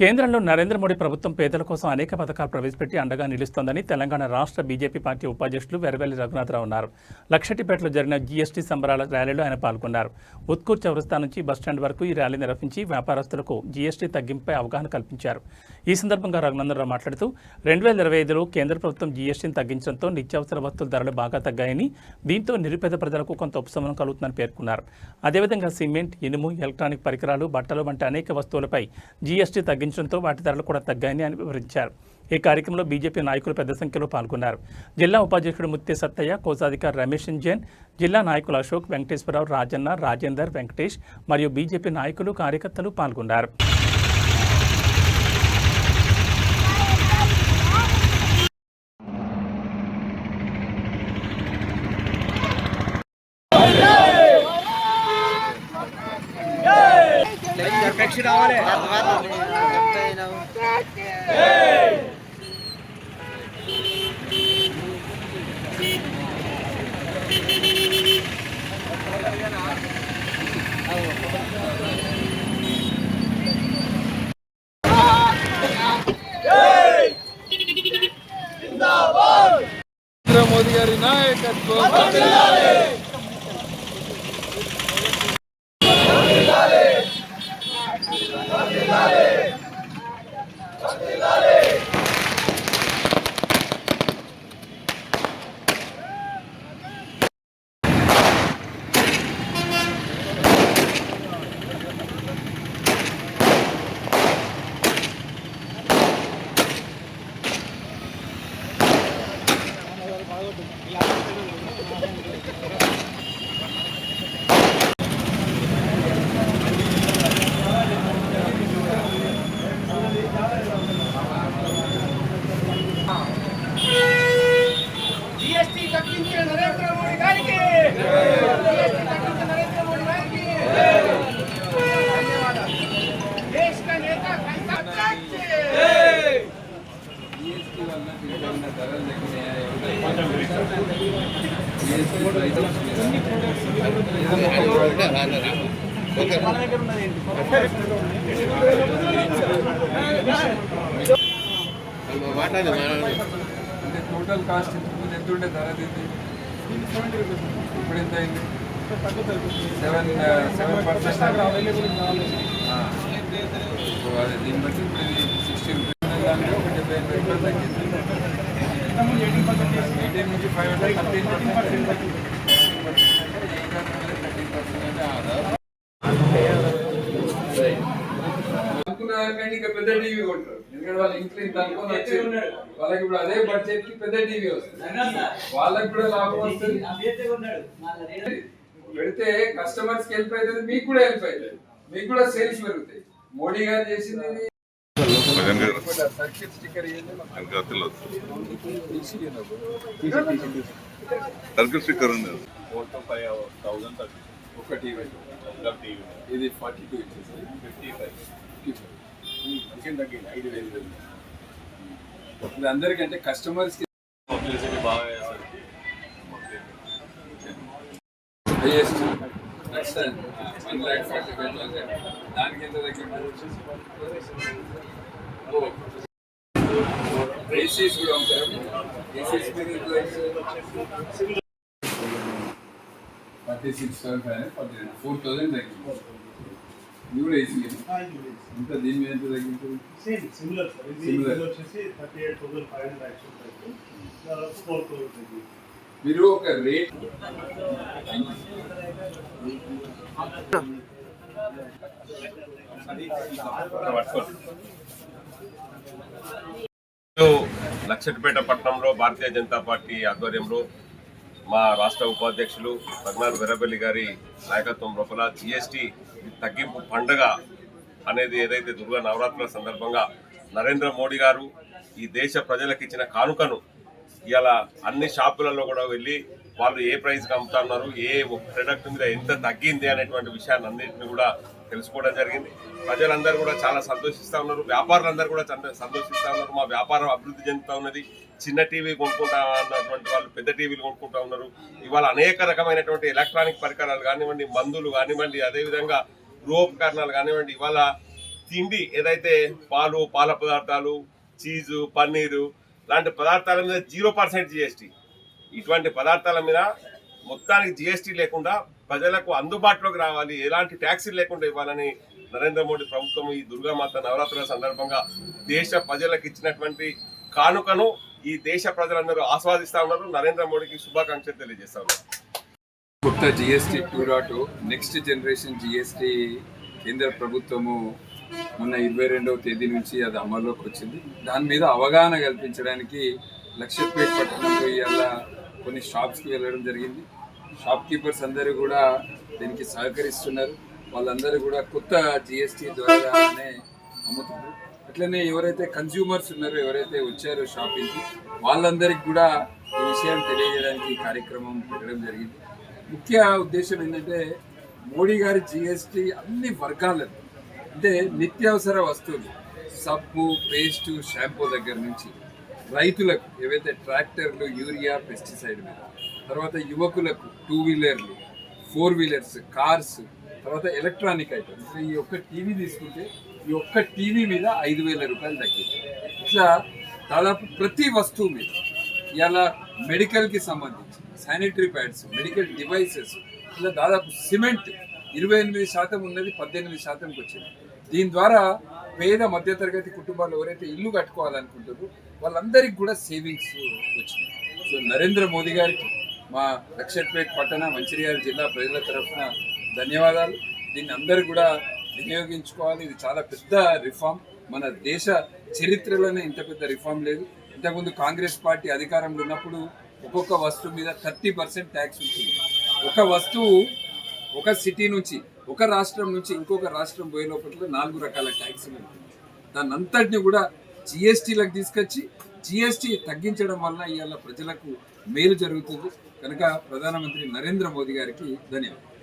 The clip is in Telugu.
కేంద్రంలో నరేంద్ర మోడీ ప్రభుత్వం పేదల కోసం అనేక పథకాలు ప్రవేశపెట్టి అండగా నిలుస్తోందని తెలంగాణ రాష్ట్ర బీజేపీ పార్టీ ఉపాధ్యక్షులు వెరవెల్లి రఘునాథరావు అన్నారు. లక్షటిపేటలో జరిగిన జీఎస్టీ సంబరాల ర్యాలీలో ఆయన పాల్గొన్నారు. ఉత్కూర్ చౌరస్తా నుంచి బస్టాండ్ వరకు ఈ ర్యాలీ నిర్వహించి వ్యాపారస్తులకు జీఎస్టీ తగ్గింపుపై అవగాహన కల్పించారు. ఈ సందర్భంగా రఘునందనరావు మాట్లాడుతూ 2025లో కేంద్ర ప్రభుత్వం జీఎస్టీని తగ్గించడంతో నిత్యావసర వస్తువుల ధరలు బాగా తగ్గాయని, దీంతో నిరుపేద ప్రజలకు కొంత ఉపశమనం కలుగుతుందని పేర్కొన్నారు. అదేవిధంగా సిమెంట్, ఇనుము, ఎలక్ట్రానిక్ పరికరాలు, బట్టలు వంటి అనేక వస్తువులపై జీఎస్టీ తగ్గించడంతో వాటి ధరలు కూడా తగ్గాయని అని వివరించారు. ఈ కార్యక్రమంలో బీజేపీ నాయకులు పెద్ద సంఖ్యలో పాల్గొన్నారు. జిల్లా ఉపాధ్యక్షుడు ముత్తే సత్తయ్య, కోశాధికారి రమేష్ జైన్, జిల్లా నాయకులు అశోక్, వెంకటేశ్వరరావు, రాజన్న, రాజేందర్, వెంకటేష్ మరియు బీజేపీ నాయకులు, కార్యకర్తలు పాల్గొన్నారు. మోదీ గారి నాయకత్వం నరేంద్ర మోడీ గారికి నరేంద్ర మోడీ గారికి దేశ నేత అంటే టోటల్ కాస్ట్ ఎంత ఉండే ధర దీన్ని ఇప్పుడు ఎంత అయింది? 7%. అది దీన్ని బట్టి ఇప్పుడు ఇది 60 రూపీస్ ఒక 70 రూపాయలు తగ్గింది. 18 నుంచి 5 అంటే 13%. ఇంకా పెద్ద టీవీ కొంటారు, ఎందుకంటే వాళ్ళ ఇంట్లో తక్కువ వచ్చేది. వాళ్ళకి ఇప్పుడు అదే బడ్జెట్ కి పెద్ద టీవీ వస్తుంది, వాళ్ళకి కూడా లాభం వస్తుంది. పెడితే కస్టమర్స్ కి హెల్ప్ అవుతుంది, మీకు కూడా హెల్ప్ అవుతుంది, మీకు కూడా సేల్స్ పెరుగుతాయి. మోడీ గారు చేసింది సర్కిల్ స్టిక్కర్ ఉంది. ఒక టీవీ ఇది 42 ఇంచెస్ 55 తగ్గింది 5,000. ఇప్పుడు అందరికంటే కస్టమర్స్ దానికి ఎంత తగ్గింది? ఏసీస్ కూడా ఉంటారు. ఏసీస్ 46,500 4,000 తగ్గింది. ఇది కూడా ఏసీ ఇంకా దీని మీద ఎంత తగ్గింది? సిమిలర్ వచ్చేసి 38,500 యాక్చువల్ 4,000 తగ్గింది. మీరు ఒక రేట్ లక్షటిపేట పట్టణంలో భారతీయ జనతా పార్టీ ఆధ్వర్యంలో మా రాష్ట్ర ఉపాధ్యక్షులు రఘునాథ్ వెరవెల్లి గారి నాయకత్వం లోపల జీఎస్టీ తగ్గింపు పండుగ అనేది ఏదైతే దుర్గా నవరాత్రుల సందర్భంగా నరేంద్ర మోడీ గారు ఈ దేశ ప్రజలకు ఇచ్చిన కానుకను ఇలా అన్ని షాపులలో కూడా వెళ్ళి వాళ్ళు ఏ ప్రైస్కి అమ్ముతున్నారు, ఏ ప్రొడక్ట్ మీద ఎంత తగ్గింది అనేటువంటి విషయాన్ని అన్నింటినీ కూడా తెలుసుకోవడం జరిగింది. ప్రజలందరూ కూడా చాలా సంతోషిస్తూ ఉన్నారు, వ్యాపారులందరూ కూడా సంతోషిస్తూ ఉన్నారు. మా వ్యాపారం అభివృద్ధి చెందుతూ ఉన్నది. చిన్న టీవీ కొనుక్కుంటా అన్నటువంటి వాళ్ళు పెద్ద టీవీలు కొనుక్కుంటా ఉన్నారు. ఇవాళ అనేక రకమైనటువంటి ఎలక్ట్రానిక్ పరికరాలు కానివ్వండి, మందులు కానివ్వండి, అదేవిధంగా గృహోపకరణాలు కానివ్వండి, ఇవాళ తిండి ఏదైతే పాలు, పాల పదార్థాలు, చీజు, పన్నీరు లాంటి పదార్థాల మీద 0% జిఎస్టీ. ఇటువంటి పదార్థాల మీద మొత్తానికి జిఎస్టీ లేకుండా ప్రజలకు అందుబాటులోకి రావాలి, ఎలాంటి ట్యాక్సీలు లేకుండా ఇవ్వాలని నరేంద్ర మోడీ ప్రభుత్వం ఈ దుర్గామాత నవరాత్రుల సందర్భంగా దేశ ప్రజలకు ఇచ్చినటువంటి కానుకను ఈ దేశ ప్రజలందరూ ఆస్వాదిస్తా ఉన్నారు. నరేంద్ర మోడీకి శుభాకాంక్షలు తెలియజేస్తా ఉన్నారు. కొత్త జిఎస్టీ 2.0 నెక్స్ట్ జనరేషన్ జిఎస్టీ కేంద్ర ప్రభుత్వము మొన్న 22వ తేదీ నుంచి అది అమల్లోకి వచ్చింది. దాని మీద అవగాహన కల్పించడానికి లక్షపేట్ పట్టణంలో ఇవాళ కొన్ని షాప్స్కి వెళ్ళడం జరిగింది. షాప్ కీపర్స్ అందరూ కూడా దీనికి సహకరిస్తున్నారు. వాళ్ళందరూ కూడా కొత్త జిఎస్టీ ద్వారానే అమ్ముతున్నారు. అట్లనే ఎవరైతే కన్స్యూమర్స్ ఉన్నారో, ఎవరైతే వచ్చారో షాపింగ్కి, వాళ్ళందరికీ కూడా ఈ విషయం తెలియజేయడానికి ఈ కార్యక్రమం పెట్టడం జరిగింది. ముఖ్య ఉద్దేశం ఏంటంటే మోడీ గారి జిఎస్టీ అన్ని వర్గాలకు, అంటే నిత్యావసర వస్తువులు, సబ్బు, పేస్టు, షాంపూ దగ్గర నుంచి రైతులకు ఏవైతే ట్రాక్టర్లు, యూరియా, పెస్టిసైడ్ మీద, తర్వాత యువకులకు 2 వీలర్లు, 4 వీలర్స్, కార్స్, తర్వాత ఎలక్ట్రానిక్ ఐటమ్స్. ఈ ఒక్క టీవీ తీసుకుంటే ఈ ఒక్క టీవీ మీద 5,000 రూపాయలు తగ్గింది. ఇట్లా దాదాపు ప్రతి వస్తువు మీద ఇలా మెడికల్కి సంబంధించి శానిటరీ ప్యాడ్స్, మెడికల్ డివైసెస్, ఇలా దాదాపు సిమెంట్ 28% ఉన్నది 18%కి వచ్చింది. దీని ద్వారా పేద మధ్యతరగతి కుటుంబాలు ఎవరైతే ఇల్లు కట్టుకోవాలనుకుంటారో వాళ్ళందరికీ కూడా సేవింగ్స్ వచ్చింది. సో నరేంద్ర మోదీ గారికి మా లక్షపేట్ పట్టణ, మంచిర్యాల జిల్లా ప్రజల తరఫున ధన్యవాదాలు. దీన్ని అందరూ కూడా వినియోగించుకోవాలి. ఇది చాలా పెద్ద రిఫార్మ్. మన దేశ చరిత్రలోనే ఇంత పెద్ద రిఫార్మ్ లేదు. ఇంతకుముందు కాంగ్రెస్ పార్టీ అధికారంలో ఉన్నప్పుడు ఒక్కొక్క వస్తువు మీద 30% ట్యాక్స్ ఉంటుంది. ఒక వస్తువు ఒక సిటీ నుంచి, ఒక రాష్ట్రం నుంచి ఇంకొక రాష్ట్రం పోయే లోపల 4 రకాల ట్యాక్స్లు ఉంటుంది. దాన్ని అంతటిని కూడా జిఎస్టీలకు తీసుకొచ్చి జిఎస్టీ తగ్గించడం వల్ల ఇవాళ ప్రజలకు మేలు జరుగుతుంది. కనుక ప్రధానమంత్రి నరేంద్ర మోదీ గారికి ధన్యవాదాలు.